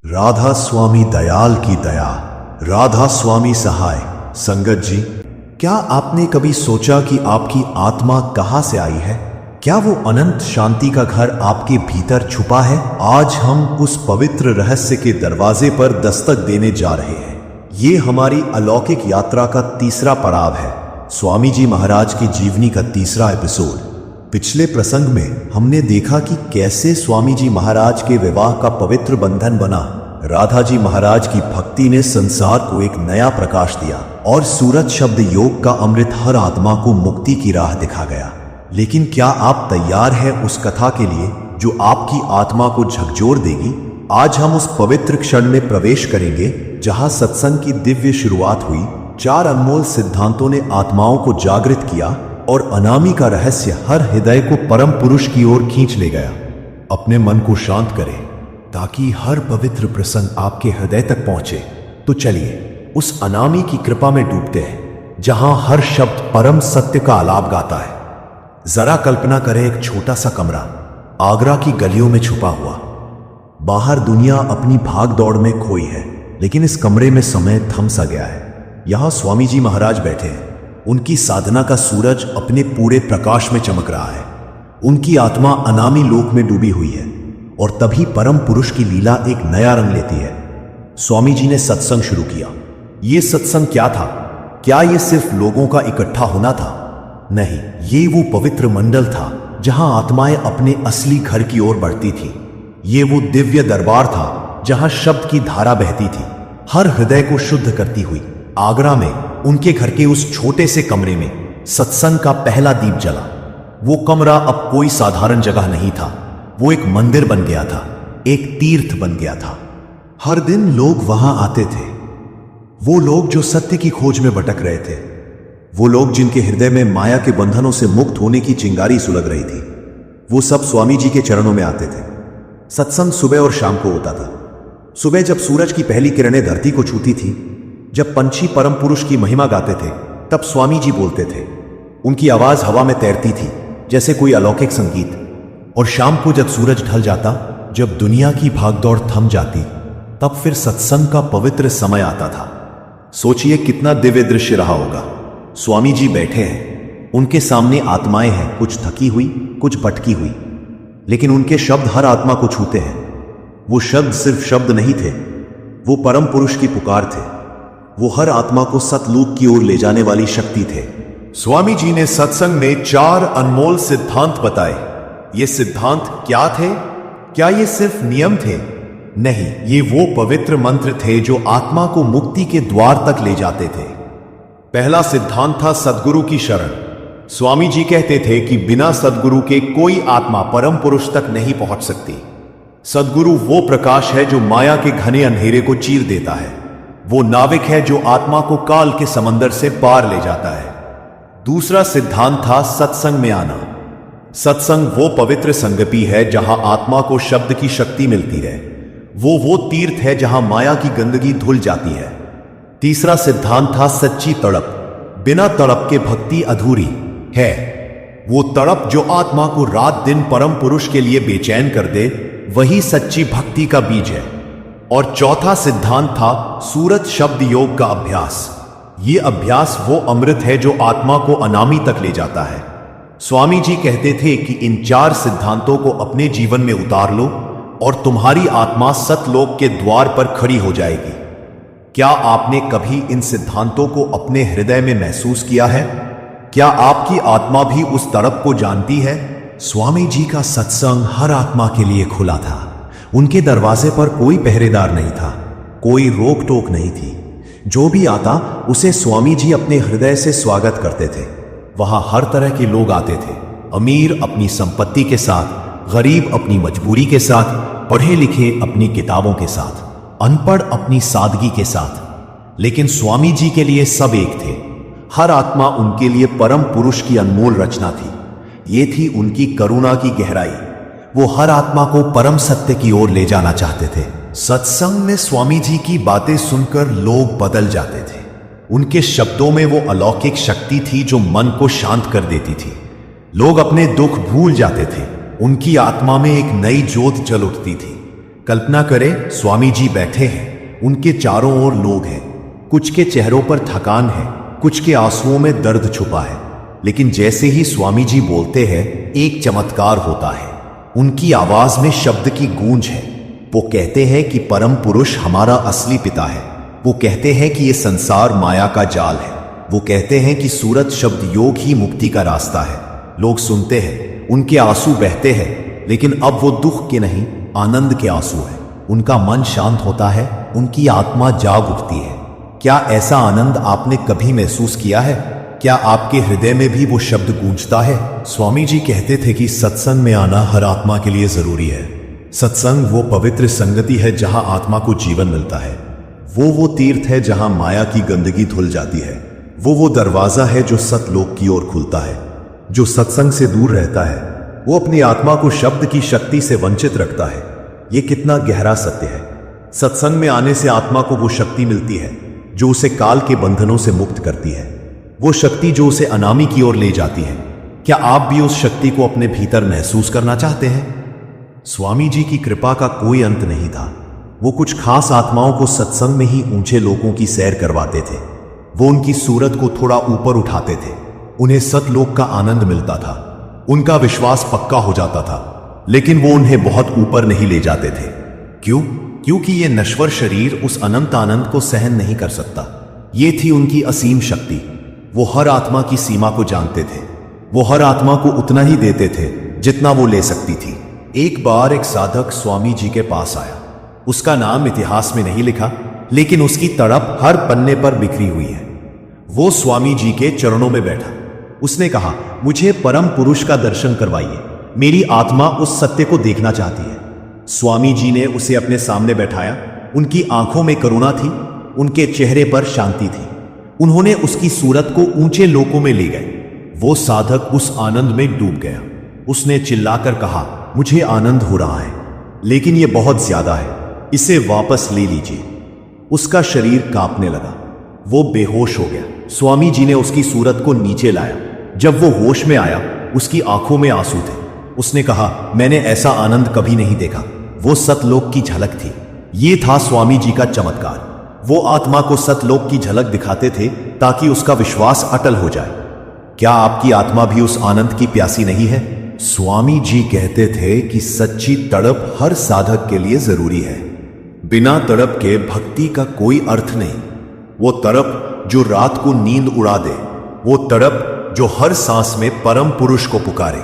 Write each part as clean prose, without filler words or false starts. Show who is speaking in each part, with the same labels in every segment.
Speaker 1: राधा स्वामी दयाल की दया, राधा स्वामी सहाय। संगत जी, क्या आपने कभी सोचा कि आपकी आत्मा कहां से आई है? क्या वो अनंत शांति का घर आपके भीतर छुपा है? आज हम उस पवित्र रहस्य के दरवाजे पर दस्तक देने जा रहे हैं। ये हमारी अलौकिक यात्रा का तीसरा पड़ाव है, स्वामी जी महाराज की जीवनी का तीसरा एपिसोड। पिछले प्रसंग में हमने देखा कि कैसे स्वामी जी महाराज के विवाह का पवित्र बंधन बना। राधा जी महाराज की भक्ति ने संसार को एक नया प्रकाश दिया और सूरज शब्द योग का अमृत हर आत्मा को मुक्ति की राह दिखा गया। लेकिन क्या आप तैयार हैं उस कथा के लिए जो आपकी आत्मा को झकझोर देगी? आज हम उस पवित्र क्षण में प्रवेश करेंगे जहां सत्संग की दिव्य शुरुआत हुई। 4 अनमोल सिद्धांतों ने आत्माओं को जागृत किया और अनामी का रहस्य हर हृदय को परम पुरुष की ओर खींच ले गया। अपने मन को शांत करें ताकि हर पवित्र प्रसंग आपके हृदय तक पहुंचे। तो चलिए उस अनामी की कृपा में डूबते हैं जहां हर शब्द परम सत्य का आलाप गाता है। जरा कल्पना करें, एक छोटा सा कमरा आगरा की गलियों में छुपा हुआ। बाहर दुनिया अपनी भाग दौड़ में खोई है, लेकिन इस कमरे में समय थम सा गया है। यहां स्वामी जी महाराज बैठे हैं। उनकी साधना का सूरज अपने पूरे प्रकाश में चमक रहा है। उनकी आत्मा अनामी लोक में डूबी हुई है और तभी परम पुरुष की लीला एक नया रंग लेती है। स्वामी जी ने सत्संग शुरू किया। यह सत्संग क्या था? क्या यह सिर्फ लोगों का इकट्ठा होना था? नहीं, ये वो पवित्र मंडल था जहां आत्माएं अपने असली घर की ओर बढ़ती थी। ये वो दिव्य दरबार था जहां शब्द की धारा बहती थी, हर हृदय को शुद्ध करती हुई। आगरा में उनके घर के उस छोटे से कमरे में सत्संग का पहला दीप जला। वो कमरा अब कोई साधारण जगह नहीं था, वो एक मंदिर बन गया था, एक तीर्थ बन गया था। हर दिन लोग वहां आते थे, वो लोग जो सत्य की खोज में भटक रहे थे, वो लोग जिनके हृदय में माया के बंधनों से मुक्त होने की चिंगारी सुलग रही थी। वो सब स्वामी जी के चरणों में आते थे। सत्संग सुबह और शाम को होता था। सुबह जब सूरज की पहली किरणें धरती को छूती थी, जब पंछी परम पुरुष की महिमा गाते थे, तब स्वामी जी बोलते थे। उनकी आवाज हवा में तैरती थी जैसे कोई अलौकिक संगीत। और शाम को जब सूरज ढल जाता, जब दुनिया की भागदौड़ थम जाती, तब फिर सत्संग का पवित्र समय आता था। सोचिए कितना दिव्य दृश्य रहा होगा। स्वामी जी बैठे हैं, उनके सामने आत्माएं हैं, कुछ थकी हुई, कुछ भटकी हुई, लेकिन उनके शब्द हर आत्मा को छूते हैं। वो शब्द सिर्फ शब्द नहीं थे, वो परम पुरुष की पुकार थे। वो हर आत्मा को सतलोक की ओर ले जाने वाली शक्ति थे। स्वामी जी ने सत्संग में 4 अनमोल सिद्धांत बताए। ये सिद्धांत क्या थे? क्या ये सिर्फ नियम थे? नहीं, ये वो पवित्र मंत्र थे जो आत्मा को मुक्ति के द्वार तक ले जाते थे। पहला सिद्धांत था सद्गुरु की शरण। स्वामी जी कहते थे कि बिना सद्गुरु के कोई आत्मा परम पुरुष तक नहीं पहुंच सकती। सद्गुरु वो प्रकाश है जो माया के घने अंधेरे को चीर देता है। वो नाविक है जो आत्मा को काल के समंदर से पार ले जाता है। दूसरा सिद्धांत था सत्संग में आना। सत्संग वो पवित्र संगति है जहां आत्मा को शब्द की शक्ति मिलती है। वो तीर्थ है जहां माया की गंदगी धुल जाती है। तीसरा सिद्धांत था सच्ची तड़प। बिना तड़प के भक्ति अधूरी है। वो तड़प जो आत्मा को रात दिन परम पुरुष के लिए बेचैन कर दे, वही सच्ची भक्ति का बीज है। और चौथा सिद्धांत था सूरज शब्द योग का अभ्यास। ये अभ्यास वो अमृत है जो आत्मा को अनामी तक ले जाता है। स्वामी जी कहते थे कि इन 4 सिद्धांतों को अपने जीवन में उतार लो और तुम्हारी आत्मा सतलोक के द्वार पर खड़ी हो जाएगी। क्या आपने कभी इन सिद्धांतों को अपने हृदय में महसूस किया है? क्या आपकी आत्मा भी उस तड़प को जानती है? स्वामी जी का सत्संग हर आत्मा के लिए खुला था। उनके दरवाजे पर कोई पहरेदार नहीं था, कोई रोक टोक नहीं थी। जो भी आता उसे स्वामी जी अपने हृदय से स्वागत करते थे। वहां हर तरह के लोग आते थे, अमीर अपनी संपत्ति के साथ, गरीब अपनी मजबूरी के साथ, पढ़े लिखे अपनी किताबों के साथ, अनपढ़ अपनी सादगी के साथ। लेकिन स्वामी जी के लिए सब एक थे। हर आत्मा उनके लिए परम पुरुष की अनमोल रचना थी। ये थी उनकी करुणा की गहराई। वो हर आत्मा को परम सत्य की ओर ले जाना चाहते थे। सत्संग में स्वामी जी की बातें सुनकर लोग बदल जाते थे। उनके शब्दों में वो अलौकिक शक्ति थी जो मन को शांत कर देती थी। लोग अपने दुख भूल जाते थे। उनकी आत्मा में एक नई ज्योत जल उठती थी। कल्पना करें, स्वामी जी बैठे हैं, उनके चारों ओर लोग हैं। कुछ के चेहरों पर थकान है, कुछ के आंसुओं में दर्द छुपा है। लेकिन जैसे ही स्वामी जी बोलते हैं, एक चमत्कार होता है। उनकी आवाज में शब्द की गूंज है। वो कहते हैं कि परम पुरुष हमारा असली पिता है। वो कहते हैं कि ये संसार माया का जाल है। वो कहते हैं कि सूरत शब्द योग ही मुक्ति का रास्ता है। लोग सुनते हैं, उनके आंसू बहते हैं, लेकिन अब वो दुख के नहीं, आनंद के आंसू है। उनका मन शांत होता है, उनकी आत्मा जाग उठती है। क्या ऐसा आनंद आपने कभी महसूस किया है? क्या आपके हृदय में भी वो शब्द गूंजता है? स्वामी जी कहते थे कि सत्संग में आना हर आत्मा के लिए जरूरी है। सत्संग वो पवित्र संगति है जहां आत्मा को जीवन मिलता है। वो तीर्थ है जहां माया की गंदगी धुल जाती है। वो दरवाजा है जो सतलोक की ओर खुलता है। जो सत्संग से दूर रहता है, वो अपनी आत्मा को शब्द की शक्ति से वंचित रखता है। ये कितना गहरा सत्य है। सत्संग में आने से आत्मा को वो शक्ति मिलती है जो उसे काल के बंधनों से मुक्त करती है। वो शक्ति जो उसे अनामी की ओर ले जाती है। क्या आप भी उस शक्ति को अपने भीतर महसूस करना चाहते हैं? स्वामी जी की कृपा का कोई अंत नहीं था। वो कुछ खास आत्माओं को सत्संग में ही ऊंचे लोगों की सैर करवाते थे। वो उनकी सूरत को थोड़ा ऊपर उठाते थे। उन्हें सतलोक का आनंद मिलता था। उनका विश्वास पक्का हो जाता था। लेकिन वो उन्हें बहुत ऊपर नहीं ले जाते थे। क्यों? क्योंकि ये नश्वर शरीर उस अनंत आनंद को सहन नहीं कर सकता। ये थी उनकी असीम शक्ति। वो हर आत्मा की सीमा को जानते थे। वो हर आत्मा को उतना ही देते थे जितना वो ले सकती थी। एक बार एक साधक स्वामी जी के पास आया। उसका नाम इतिहास में नहीं लिखा, लेकिन उसकी तड़प हर पन्ने पर बिखरी हुई है। वो स्वामी जी के चरणों में बैठा। उसने कहा, मुझे परम पुरुष का दर्शन करवाइए। मेरी आत्मा उस सत्य को देखना चाहती है। स्वामी जी ने उसे अपने सामने बैठाया। उनकी आंखों में करुणा थी, उनके चेहरे पर शांति थी। उन्होंने उसकी सूरत को ऊंचे लोकों में ले गए। वो साधक उस आनंद में डूब गया। उसने चिल्लाकर कहा, मुझे आनंद हो रहा है, लेकिन यह बहुत ज्यादा है, इसे वापस ले लीजिए। उसका शरीर कांपने लगा। वो बेहोश हो गया। स्वामी जी ने उसकी सूरत को नीचे लाया। जब वो होश में आया, उसकी आंखों में आंसू थे। उसने कहा, मैंने ऐसा आनंद कभी नहीं देखा। वो सतलोक की झलक थी। ये था स्वामी जी का चमत्कार। वो आत्मा को सतलोक की झलक दिखाते थे ताकि उसका विश्वास अटल हो जाए। क्या आपकी आत्मा भी उस आनंद की प्यासी नहीं है? स्वामी जी कहते थे कि सच्ची तड़प हर साधक के लिए जरूरी है। बिना तड़प के भक्ति का कोई अर्थ नहीं। वो तड़प जो रात को नींद उड़ा दे, वो तड़प जो हर सांस में परम पुरुष को पुकारे,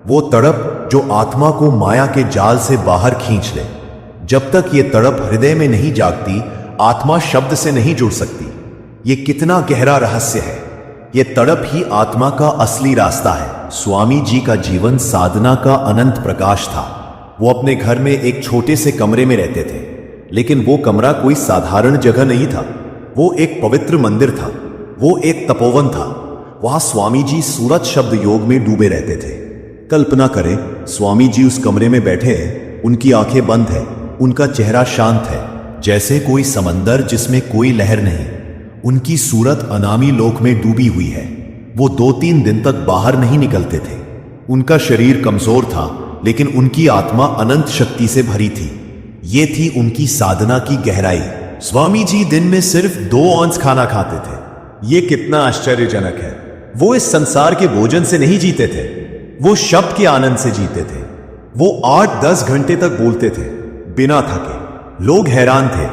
Speaker 1: वो तड़प जो आत्मा को माया के जाल से बाहर खींच ले। जब तक ये तड़प हृदय में नहीं जागती, आत्मा शब्द से नहीं जुड़ सकती। ये कितना गहरा रहस्य है। ये तड़प ही आत्मा का असली रास्ता है। स्वामी जी का जीवन साधना का अनंत प्रकाश था। वो अपने घर में एक छोटे से कमरे में रहते थे, लेकिन वो कमरा कोई साधारण जगह नहीं था। वो एक पवित्र मंदिर था। वो एक तपोवन था। वहां स्वामी जी सूरत शब्द योग में डूबे रहते थे। कल्पना करें, स्वामी जी उस कमरे में बैठे हैं। उनकी आंखें बंद है। उनका चेहरा शांत है, जैसे कोई समंदर जिसमें कोई लहर नहीं। उनकी सूरत अनामी लोक में डूबी हुई है। वो 2-3 दिन तक बाहर नहीं निकलते थे। उनका शरीर कमजोर था, लेकिन उनकी आत्मा अनंत शक्ति से भरी थी। ये थी उनकी साधना की गहराई। स्वामी जी दिन में सिर्फ 2 औंस खाना खाते थे। ये कितना आश्चर्यजनक है। वो इस संसार के भोजन से नहीं जीते थे, वो शब्द के आनंद से जीते थे। वो 8-10 घंटे तक बोलते थे बिना थके। लोग हैरान थे।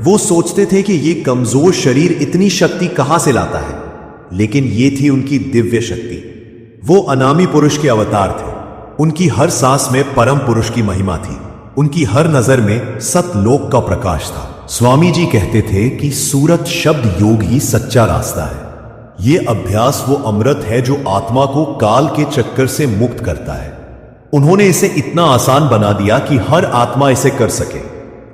Speaker 1: वो सोचते थे कि ये कमजोर शरीर इतनी शक्ति कहां से लाता है, लेकिन ये थी उनकी दिव्य शक्ति। वो अनामी पुरुष के अवतार थे। उनकी हर सांस में परम पुरुष की महिमा थी। उनकी हर नजर में सतलोक का प्रकाश था। स्वामी जी कहते थे कि सूरत शब्द योग ही सच्चा रास्ता है। ये अभ्यास वो अमृत है जो आत्मा को काल के चक्कर से मुक्त करता है। उन्होंने इसे इतना आसान बना दिया कि हर आत्मा इसे कर सके।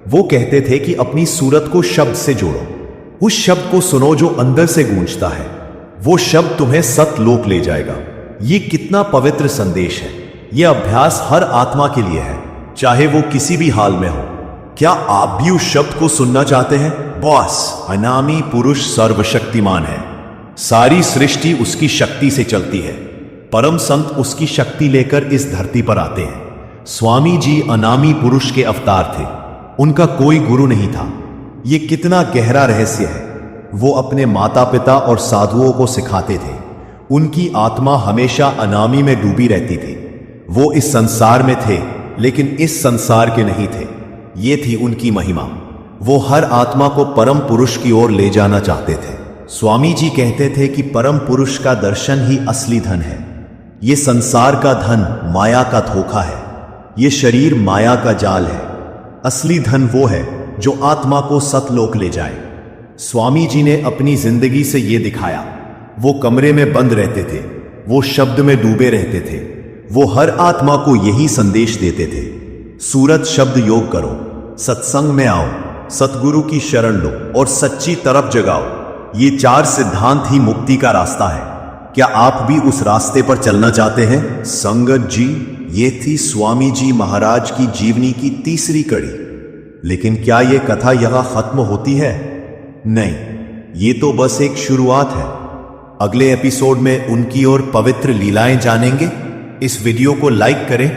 Speaker 1: वो कहते थे कि अपनी सूरत को शब्द से जोड़ो। उस शब्द को सुनो जो अंदर से गूंजता है। वो शब्द तुम्हें सतलोक ले जाएगा। ये कितना पवित्र संदेश है। यह अभ्यास हर आत्मा के लिए है, चाहे वो किसी भी हाल में हो। क्या आप भी उस शब्द को सुनना चाहते हैं? बॉस, अनामी पुरुष सर्वशक्तिमान है। सारी सृष्टि उसकी शक्ति से चलती है। परम संत उसकी शक्ति लेकर इस धरती पर आते हैं। स्वामी जी अनामी पुरुष के अवतार थे। उनका कोई गुरु नहीं था। ये कितना गहरा रहस्य है। वो अपने माता पिता और साधुओं को सिखाते थे। उनकी आत्मा हमेशा अनामी में डूबी रहती थी। वो इस संसार में थे, लेकिन इस संसार के नहीं थे। ये थी उनकी महिमा। वो हर आत्मा को परम पुरुष की ओर ले जाना चाहते थे। स्वामी जी कहते थे कि परम पुरुष का दर्शन ही असली धन है। ये संसार का धन माया का धोखा है। ये शरीर माया का जाल है। असली धन वो है जो आत्मा को सतलोक ले जाए। स्वामी जी ने अपनी जिंदगी से ये दिखाया। वो कमरे में बंद रहते थे, वो शब्द में डूबे रहते थे। वो हर आत्मा को यही संदेश देते थे, सूरत शब्द योग करो, सत्संग में आओ, सतगुरु की शरण लो और सच्ची तरफ जगाओ। ये 4 सिद्धांत ही मुक्ति का रास्ता है। क्या आप भी उस रास्ते पर चलना चाहते हैं? संगत जी, ये थी स्वामी जी महाराज की जीवनी की तीसरी कड़ी। लेकिन क्या ये कथा यहां खत्म होती है? नहीं, ये तो बस एक शुरुआत है। अगले एपिसोड में उनकी और पवित्र लीलाएं जानेंगे। इस वीडियो को लाइक करें,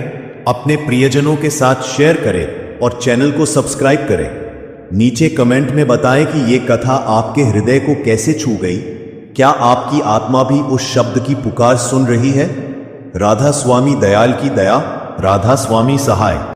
Speaker 1: अपने प्रियजनों के साथ शेयर करें और चैनल को सब्सक्राइब करें। नीचे कमेंट में बताएं कि ये कथा आपके हृदय को कैसे छू गई। क्या आपकी आत्मा भी उस शब्द की पुकार सुन रही है? राधा स्वामी दयाल की दया, राधा स्वामी सहाय।